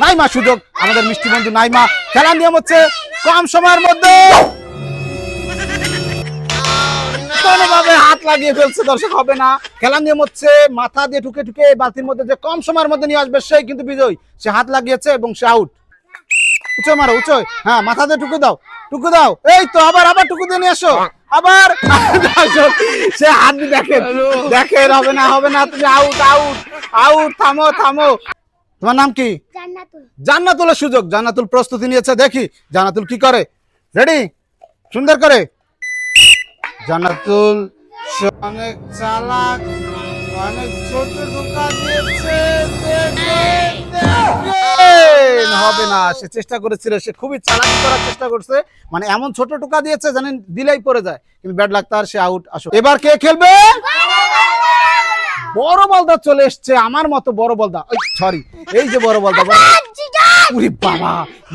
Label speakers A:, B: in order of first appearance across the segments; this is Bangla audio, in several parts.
A: নাইমা সুযোগ, আমাদের মিষ্টি বন্ধু নাইমা। খেলার নিয়ম হচ্ছে কম সময়ের মধ্যে কোনোভাবে হাত লাগিয়ে ফেলছে, দর্শক হবে না। খেলার নিয়ম হচ্ছে মাথা দিয়ে ঠুকে ঠুকে বালতির মধ্যে যে কম সময়ের মধ্যে নিয়ে আসবে সেই কিন্তু বিজয়। সে হাত লাগিয়েছে এবং সে আউট। উঁচু মারো, উঁচু, হ্যাঁ মাথা দিয়ে টুকু দাও, টুকু দাও, এই তো আবার আবার টুকু দিয়ে নিয়ে আসো আবার। সে হাত দিয়ে দেখেন দেখেন, হবে না হবে না, তুমি আউট আউট আউট, থামো থামো। তোমার নাম কি?
B: জান্নাতুল।
A: জান্নাতুলের সুযোগ। জান্নাতুল প্রস্তুতি নিয়েছে, দেখি জান্নাতুল কি করে। রেডি, সুন্দর করে। জান্নাতুল অনেক চালাক, অনেক ছোট ঢোকা দিয়েছে, হবে না। সে চেষ্টা করেছিল, সে খুবই চালাকি করার চেষ্টা করছে, মানে এমন ছোট টোকা দিয়েছে জানেন দিলেই পড়ে যায়, কিন্তু ব্যাড লাক তার, সে আউট। আসো এবার কে খেলবে? বড় বলদা চলে এসছে, আমার মতো বড় বলদা, ওই সরি এই যে বড় বলদা। উরি বাবা,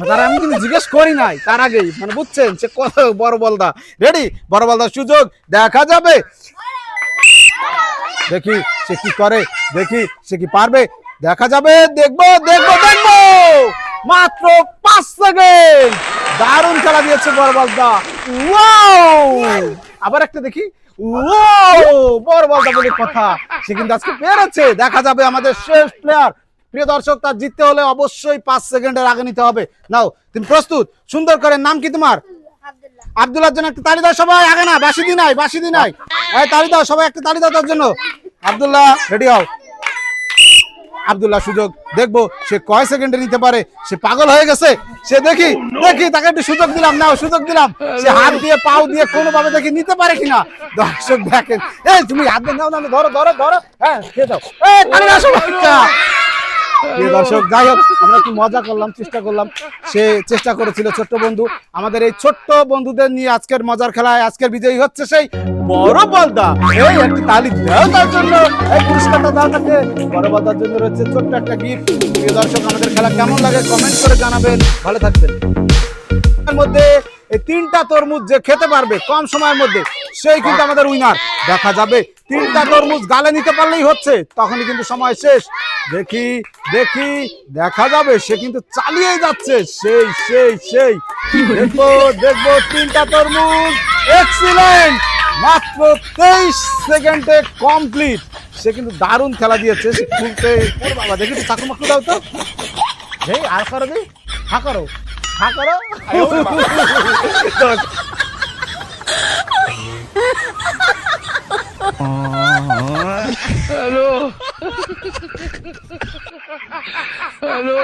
A: তার আমি কিন্তু জিজ্ঞেস করি নাই তার আগেই, মানে বুঝছেন সে কত বড় বলদা। রেডি, বড় বলদার সুযোগ, দেখা যাবে, দেখি সে কি করে, দেখি সে কি পারবে, দেখা যাবে, দেখবো দেখবো দেখবো। মাত্র 5 সেকেন্ড, দারুণ খেলা দিয়েছে বড় বলদা। ওয়াও, আবার একটা দেখি। ওয়াও, বড় বলদা বলে কথা, সে কিন্তু আজকে পেরেছে। দেখা যাবে আমাদের শেষ প্লেয়ার। প্রিয় দর্শক, তার জিততে হলে অবশ্যই 5 সেকেন্ডের আগে নিতে হবে। নাও তুমি প্রস্তুত? সুন্দর করে। নাম কি তোমার? আব্দুল্লাহর জন্য একটা তালি দাও সবাই। আগে না, বাসি দি নাই, বাসি দি নাই, তালি দাও সবাই, একটা তালি দাও তার জন্য। আব্দুল্লাহ রেডি হও। আব্দুল্লাহ সুযোগ, দেখবো সে কয় সেকেন্ডে নিতে পারে। সে পাগল হয়ে গেছে, সে দেখি দেখি তাকে একটু সুযোগ দিলাম, নাও সুযোগ দিলাম। সে হাত দিয়ে পাও দিয়ে কোনো ভাবে দেখি নিতে পারে কিনা। দর্শক দেখেন, এই তুমি হাত দিয়ে নাও, ধরো ধরো ধরো, হ্যাঁ খেয়ে দাও, তালি দাও সবাই। প্রিয় দর্শক, যাই হোক আমরা একটু মজা করলাম, চেষ্টা করলাম। সে চেষ্টা করেছিল ছোট্ট বন্ধু। আমাদের এই ছোট্ট বন্ধুদের নিয়ে আজকের মজার খেলায় আজকের বিজয়ী হচ্ছে সেই বড় বলদা। এই একটি তালি দাও তার জন্য, এই পুরস্কারটা দাও তাকে। বড় বলদার জন্য রয়েছে ছোট্ট একটা গিফট। প্রিয় দর্শক, আমাদের খেলা কেমন লাগে কমেন্ট করে জানাবেন। ভালো থাকবেন। এর মধ্যে এই 3টা তরমুজ যে খেতে পারবে কম সময়ের মধ্যে, সেই কিন্তু আমাদের উইনার। দেখা যাবে 3টা তরমুজ গালে নিতে পারলেই হচ্ছে, তখনই কিন্তু সময় শেষ। দেখি দেখি, দেখা যাবে সে কিন্তু চালিয়ে যাচ্ছে, সেই সেই সেই, দেখবো দেখবো 3টা তরমুজ, এক্সিলেন্ট। মাত্র 23 সেকেন্ডে কমপ্লিট। সে কিন্তু দারুণ খেলা দিয়েছে। সে খুলতে, ওরে বাবা, দেখি তো চাকু মাকু দাও তো, এই আর করো, দি হা করো, হা করো।
C: Hello hello